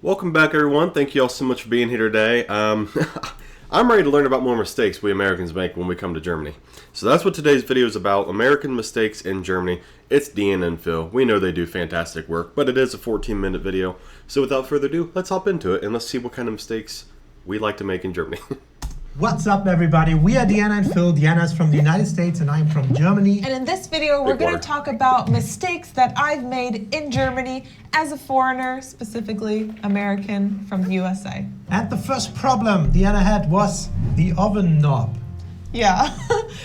Welcome back, everyone. Thank you all so much for being here today. I'm ready to learn about more mistakes we Americans make when we come to Germany. So that's what today's video is about, American mistakes in Germany. It's Deanna and Phil. We know they do fantastic work, but it is a 14-minute video. So without further ado, let's hop into it and let's see what kind of mistakes we like to make in Germany. What's up, everybody? We are Deanna and Phil. Deanna's from the United States and I'm from Germany. And in this video, we're going to talk about mistakes that I've made in Germany as a foreigner, specifically American from the USA. And the first problem Deanna had was the oven knob. Yeah.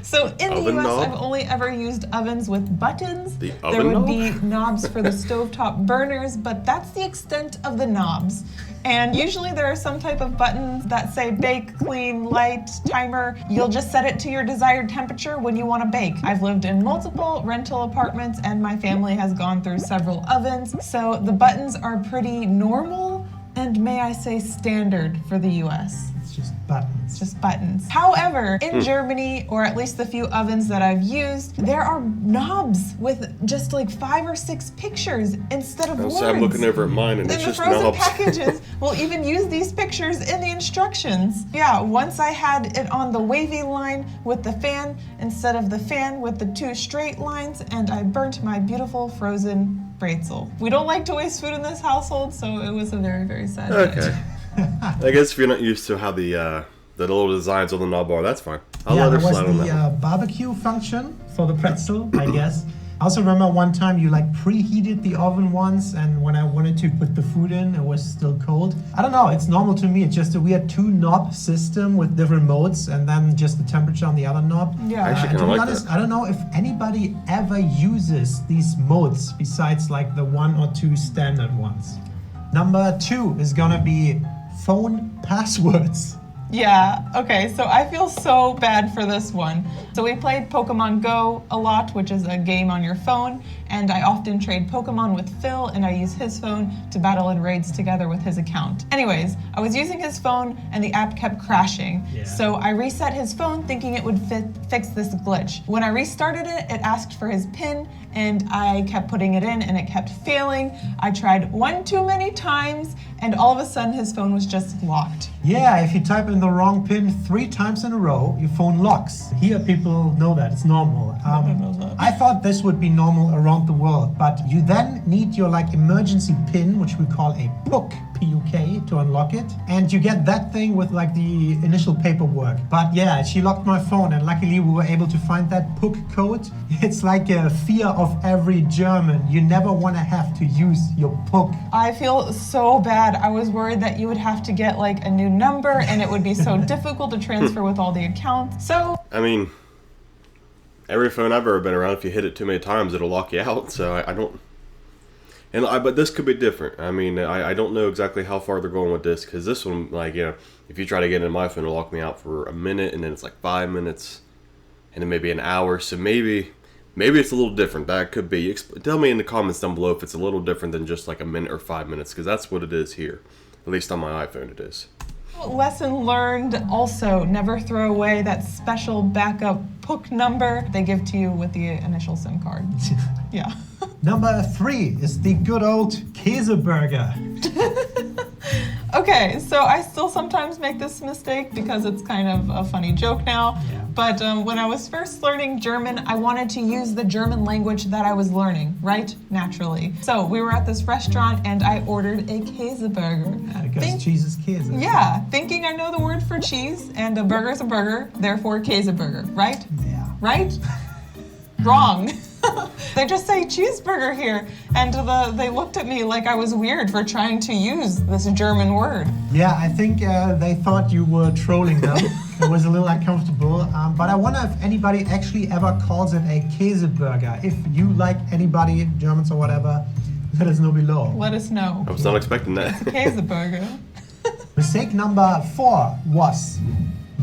So in Oven the US, knob? I've only ever used ovens with buttons. The There oven would knob? be knobs for the stovetop burners, but that's the extent of the knobs. And usually there are some type of buttons that say bake, clean, light, timer. You'll just set it to your desired temperature when you want to bake. I've lived in multiple rental apartments and my family has gone through several ovens. So the buttons are pretty normal and, may I say, standard for the US. It's just buttons. Just buttons. However, in Germany, or at least the few ovens that I've used, there are knobs with just like 5 or 6 pictures instead of words. So I'm looking over at mine and And it's the just frozen knobs. packages will even use these pictures in the instructions. Yeah, once I had it on the wavy line with the fan instead of the fan with the 2 straight lines, and I burnt my beautiful frozen bratzel. We don't like to waste food in this household, so it was a very, very sad day. Okay. I guess if you're not used to how the little designs on the knob are, that's fine. I'll Yeah, let her there was slide on that one. the barbecue function for the pretzel, I guess. I also remember one time you like preheated the oven once, and when I wanted to put the food in, it was still cold. I don't know, it's normal to me. It's just a weird 2-knob system with different modes and then just the temperature on the other knob. Yeah. I actually To kind of be like honest, that. I don't know if anybody ever uses these modes besides like the 1 or 2 standard ones. Number 2 is gonna be phone passwords. Yeah, okay, so I feel so bad for this one. So we played Pokemon Go a lot, which is a game on your phone, and I often trade Pokemon with Phil, and I use his phone to battle in raids together with his account. Anyways, I was using his phone, and the app kept crashing. Yeah. So I reset his phone thinking it would fix this glitch. When I restarted it, it asked for his PIN, and I kept putting it in, and it kept failing. I tried one too many times, and all of a sudden his phone was just locked. Yeah, if you type in the wrong PIN 3 times in a row, your phone locks. Here people know that, it's normal. I thought this would be normal around the world, but you then need your like emergency PIN, which we call a PUK, P-U-K, to unlock it. And you get that thing with like the initial paperwork. But yeah, she locked my phone and luckily we were able to find that PUK code. It's like a fear of every German. You never want to have to use your PUK. I feel so bad. I was worried that you would have to get like a new number and it would be so difficult to transfer with all the accounts. So I mean, every phone I've ever been around, if you hit it too many times, it'll lock you out. So I don't. But this could be different. I mean, I don't know exactly how far they're going with this, because this one, like, you know, if you try to get into my phone, it'll lock me out for a minute, and then it's like 5 minutes, and then maybe an hour. So maybe it's a little different. That could be. Tell me in the comments down below if it's a little different than just like a minute or 5 minutes, because that's what it is here. At least on my iPhone it is. lesson learned also, never throw away that special backup PUK number they give to you with the initial SIM card. Yeah. Number 3 is the good old Käseburger. Okay, so I still sometimes make this mistake because it's kind of a funny joke now. Yeah. But when I was first learning German, I wanted to use the German language that I was learning, right? Naturally. So we were at this restaurant and I ordered a Käseburger. Because cheese is Käse. Yeah, thinking I know the word for cheese and a burger's a burger, therefore Käseburger, right? Yeah. Right? Wrong. They just say cheeseburger here, and they looked at me like I was weird for trying to use this German word. Yeah, I think they thought you were trolling them. It was a little uncomfortable. But I wonder if anybody actually ever calls it a Käseburger. If you like anybody, Germans or whatever, let us know below. Let us know. I was not expecting that. Käseburger. Mistake number 4 was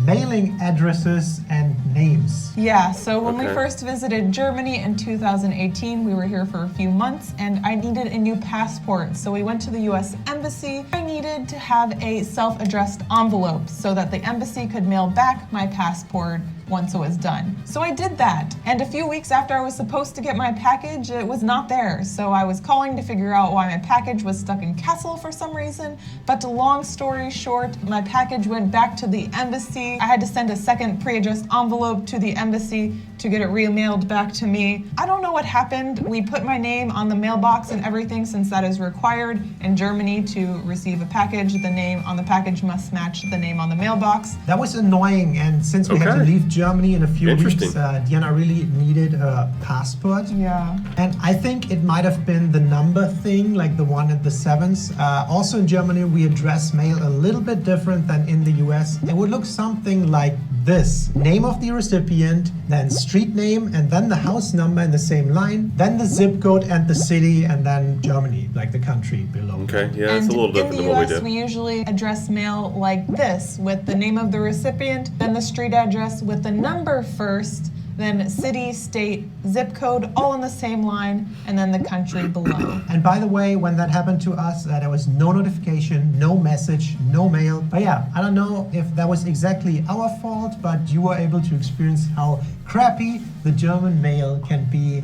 mailing addresses and names. Yeah, so when we Okay. first visited Germany in 2018, we were here for a few months and I needed a new passport. So we went to the US Embassy. I needed to have a self-addressed envelope so that the embassy could mail back my passport once it was done. So I did that, and a few weeks after I was supposed to get my package, it was not there. So I was calling to figure out why my package was stuck in Kassel for some reason, but long story short, my package went back to the embassy. I had to send a second pre-addressed envelope to the embassy to get it remailed back to me. I don't know what happened. We put my name on the mailbox and everything since that is required in Germany to receive a package. The name on the package must match the name on the mailbox. That was annoying, and since we had to leave Germany in a few weeks, Diana really needed her passport. Yeah. And I think it might have been the number thing, like the one at the sevens. Also in Germany, we address mail a little bit different than in the US. It would look something like this: name of the recipient, then street name, and then the house number in the same line, then the zip code and the city, and then Germany, like the country below. Okay, yeah, it's a little different than what we do. In the US, we usually address mail like this, with the name of the recipient, then the street address with the number first, then city, state, zip code, all in the same line, and then the country below. And by the way, when that happened to us, there was no notification, no message, no mail. But yeah, I don't know if that was exactly our fault, but you were able to experience how crappy the German mail can be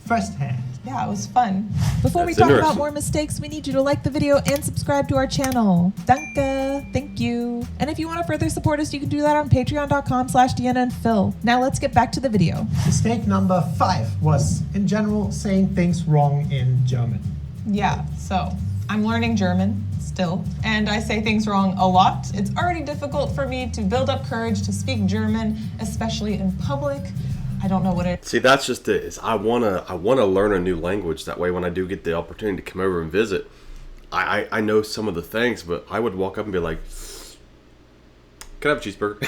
firsthand. Yeah, it was fun. Before we talk about more mistakes, we need you to like the video and subscribe to our channel. Danke. Thank you. And if you want to further support us, you can do that on patreon.com/Deanna and Phil. Now let's get back to the video. Mistake number 5 was, in general, saying things wrong in German. Yeah, so I'm learning German still, and I say things wrong a lot. It's already difficult for me to build up courage to speak German, especially in public. I don't know what it is. See, that's just it. Is I wanna learn a new language. That way, when I do get the opportunity to come over and visit, I know some of the things, but I would walk up and be like, "Can I have a cheeseburger?"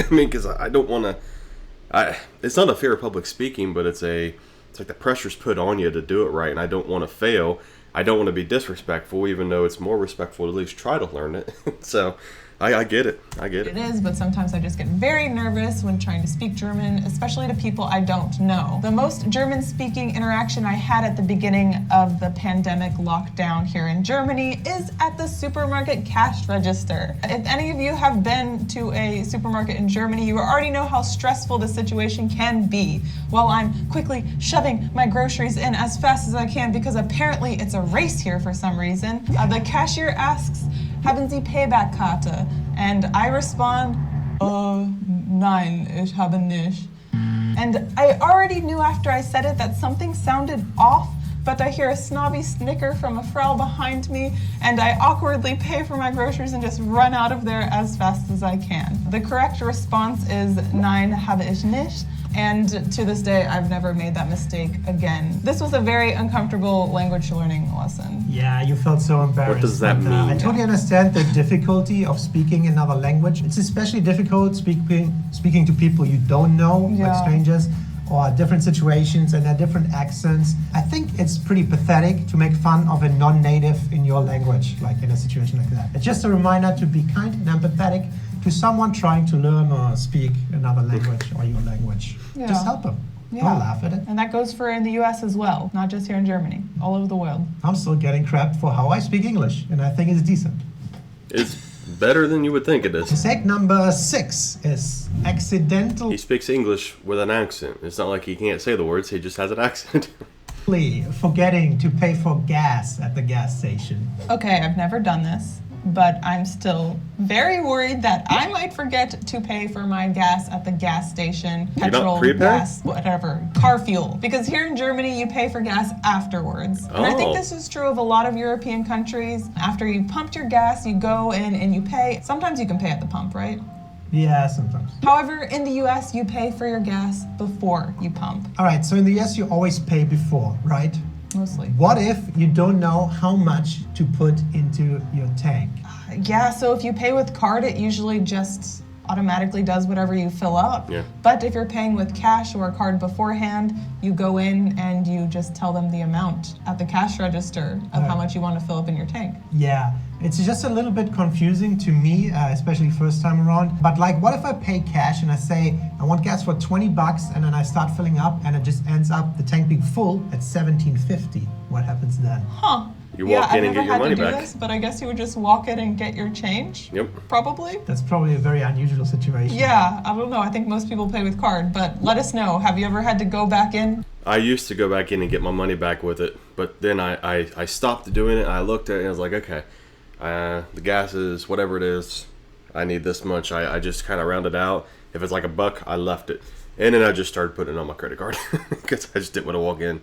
I mean, because I don't want to. It's not a fear of public speaking, but it's like the pressure's put on you to do it right, and I don't want to fail. I don't want to be disrespectful, even though it's more respectful to at least try to learn it. So. I get it. I get it. It is, but sometimes I just get very nervous when trying to speak German, especially to people I don't know. The most German-speaking interaction I had at the beginning of the pandemic lockdown here in Germany is at the supermarket cash register. If any of you have been to a supermarket in Germany, you already know how stressful the situation can be while I'm quickly shoving my groceries in as fast as I can because apparently it's a race here for some reason. The cashier asks, "Haben Sie Payback-Karte?" And I respond, nein, ich habe nicht. And I already knew after I said it that something sounded off, but I hear a snobby snicker from a Frau behind me, and I awkwardly pay for my groceries and just run out of there as fast as I can. The correct response is nein, habe ich nicht. And to this day, I've never made that mistake again. This was a very uncomfortable language learning lesson. Yeah, you felt so embarrassed. What does that mean? I totally understand the difficulty of speaking another language. It's especially difficult speaking to people you don't know, like strangers, or different situations and their different accents. I think it's pretty pathetic to make fun of a non-native in your language, like in a situation like that. It's just a reminder to be kind and empathetic to someone trying to learn or speak another language or your language. Yeah. Just help them. Don't laugh at it. And that goes for in the US as well, not just here in Germany, all over the world. I'm still getting crap for how I speak English, and I think it's decent. It's better than you would think it is. Mistake number 6 is accidental. He speaks English with an accent. It's not like he can't say the words, he just has an accent. Forgetting to pay for gas at the gas station. Okay, I've never done this, but I'm still very worried that I might forget to pay for my gas at the gas station, petrol, gas, whatever, car fuel. Because here in Germany, you pay for gas afterwards. And I think this is true of a lot of European countries. After you pumped your gas, you go in and you pay. Sometimes you can pay at the pump, right? Yeah, sometimes. However, in the US, you pay for your gas before you pump. All right, so in the US, you always pay before, right? Mostly. What if you don't know how much to put into your tank? Yeah, so if you pay with card, it usually just automatically does whatever you fill up. Yeah. But if you're paying with cash or a card beforehand, you go in and you just tell them the amount at the cash register of how much you want to fill up in your tank. Yeah, it's just a little bit confusing to me, especially first time around. But like, what if I pay cash and I say, I want gas for $20 and then I start filling up and it just ends up the tank being full at $17.50? What happens then? Huh. You walk in and get your money I've never had to back. do this, but I guess you would just walk in and get your change. Yep. Probably. That's probably a very unusual situation. Yeah, I don't know. I think most people pay with card, but let us know. Have you ever had to go back in? I used to go back in and get my money back with it, but then I stopped doing it. And I looked at it and I was like, okay, the gas is whatever it is. I need this much. I just kind of rounded out. If it's like $1, I left it. And then I just started putting it on my credit card because I just didn't want to walk in.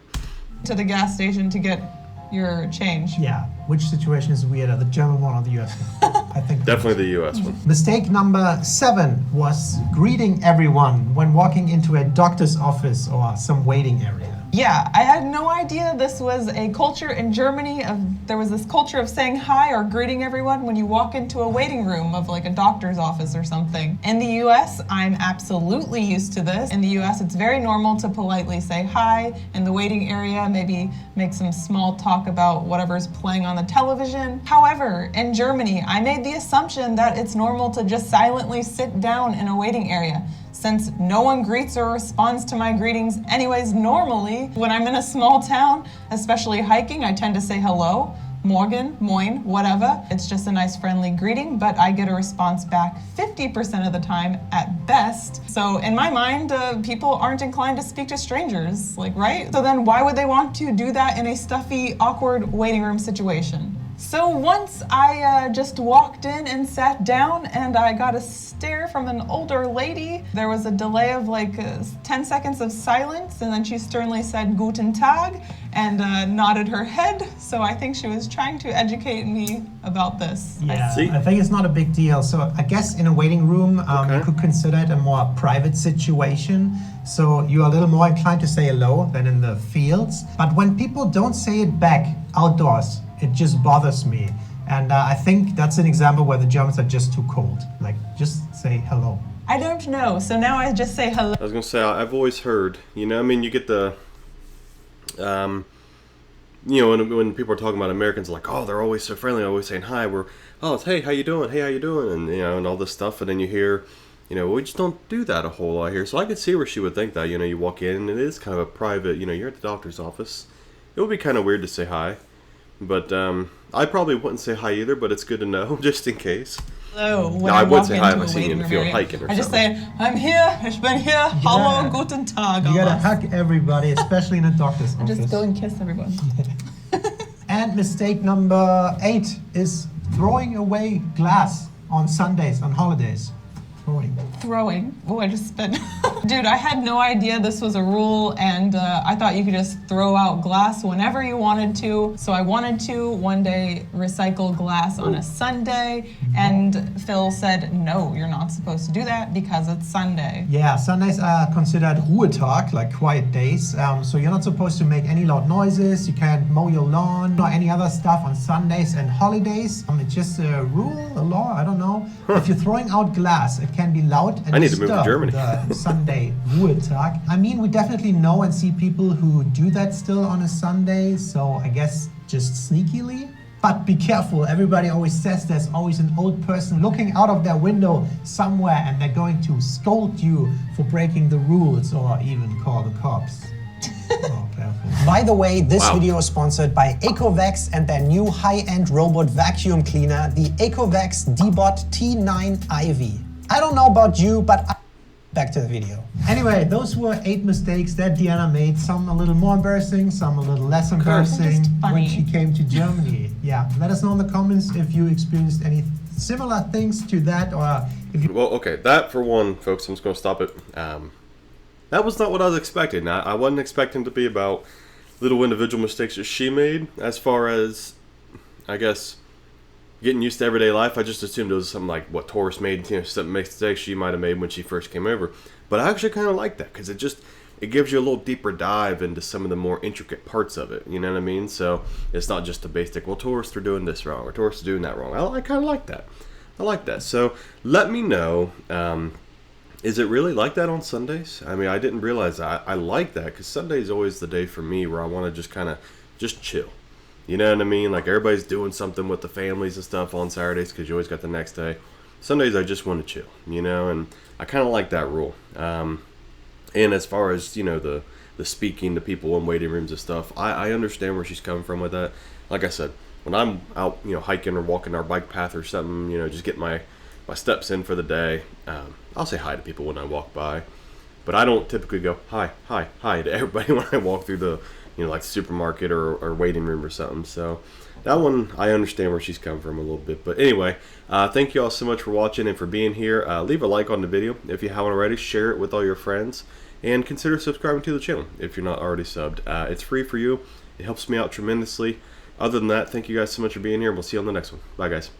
To the gas station to get your change. Yeah. Which situation is weirder, the German one or the US one? I think Definitely the US one. Mistake number 7 was greeting everyone when walking into a doctor's office or some waiting area. Yeah, I had no idea this was a culture in Germany there was this culture of saying hi or greeting everyone when you walk into a waiting room of like a doctor's office or something. In the US, I'm absolutely used to this. In the US, it's very normal to politely say hi in the waiting area, maybe make some small talk about whatever's playing on the television. However, in Germany, I made the assumption that it's normal to just silently sit down in a waiting area. Since no one greets or responds to my greetings anyways normally, when I'm in a small town, especially hiking, I tend to say hello, morgen, moin, whatever. It's just a nice friendly greeting, but I get a response back 50% of the time at best. So in my mind, people aren't inclined to speak to strangers, like, right? So then why would they want to do that in a stuffy, awkward waiting room situation? So once I just walked in and sat down and I got a stare from an older lady. There was a delay of like 10 seconds of silence and then she sternly said Guten Tag and nodded her head. So I think she was trying to educate me about this. Yeah, See? I think it's not a big deal. So I guess in a waiting room, Okay. you could consider it a more private situation. So you're a little more inclined to say hello than in the fields. But when people don't say it back outdoors, it just bothers me. And I think that's an example where the Germans are just too cold. Like, just say hello. I don't know. So now I just say hello. I was gonna say I've always heard, I mean, you get the, when people are talking about Americans, like, oh, they're always so friendly, always saying hi. It's hey, how you doing? Hey, how you doing? And and all this stuff, and then you hear, we just don't do that a whole lot here. So I could see where she would think that. You walk in and it is kind of a private. You're at the doctor's office. It would be kind of weird to say hi, but I probably wouldn't say hi either. But it's good to know just in case. Hello. When I would walk say hi if into I a see you in the waiting field room hiking or area. I just something. say, I'm here, ich bin here, hallo, guten Tag. You gotta alles. hug everybody, especially in a doctor's office. Just go and kiss everyone. And mistake number 8 is throwing away glass on Sundays, on holidays. Throwing. Oh, I just spit. Dude, I had no idea this was a rule, and I thought you could just throw out glass whenever you wanted to. So I wanted to one day recycle glass on a Sunday, and Phil said, no, you're not supposed to do that because it's Sunday. Yeah, Sundays are considered Ruhetag, like quiet days. So you're not supposed to make any loud noises. You can't mow your lawn or any other stuff on Sundays and holidays. It's just a rule, a law, I don't know. If you're throwing out glass, it can be loud and I need to move to disturb Germany. the Sunday Ruhetag. I mean, we definitely know and see people who do that still on a Sunday. So I guess just sneakily. But be careful, everybody always says there's always an old person looking out of their window somewhere and they're going to scold you for breaking the rules or even call the cops. Oh, careful. By the way, this Wow. video is sponsored by Ecovacs and their new high-end robot vacuum cleaner, the Ecovacs D-Bot T9 IV. I don't know about you, but back to the video. Anyway, those were 8 mistakes that Diana made. Some a little more embarrassing, some a little less embarrassing Just funny. when she came to Germany. Yeah, let us know in the comments if you experienced any similar things to that or if you... Well, okay, that for one, folks, I'm just going to stop it. That was not what I was expecting. I wasn't expecting to be about little individual mistakes that she made. As far as, I guess, getting used to everyday life, I just assumed it was something like what Taurus made, some mistakes she might have made when she first came over. But I actually kind of like that because it gives you a little deeper dive into some of the more intricate parts of it. You know what I mean? So it's not just a basic, well, Taurus, they're doing this wrong, or Taurus, they're doing that wrong. I kind of like that. I like that. So let me know. Is it really like that on Sundays? I mean, I didn't realize that. I like that because Sunday is always the day for me where I want to just kind of just chill. You know what I mean? Like everybody's doing something with the families and stuff on Saturdays because you always got the next day. Sundays, I just want to chill, and I kind of like that rule. And as far as, the speaking to people in waiting rooms and stuff, I understand where she's coming from with that. like I said, when I'm out, hiking or walking our bike path or something, just get my steps in for the day, I'll say hi to people when I walk by. But I don't typically go hi, hi, hi to everybody when I walk through the, like the supermarket or waiting room or something. So that one, I understand where she's come from a little bit. But anyway, thank you all so much for watching and for being here. Leave a like on the video if you haven't already. Share it with all your friends. And consider subscribing to the channel if you're not already subbed. It's free for you. It helps me out tremendously. Other than that, thank you guys so much for being here. We'll see you on the next one. Bye, guys.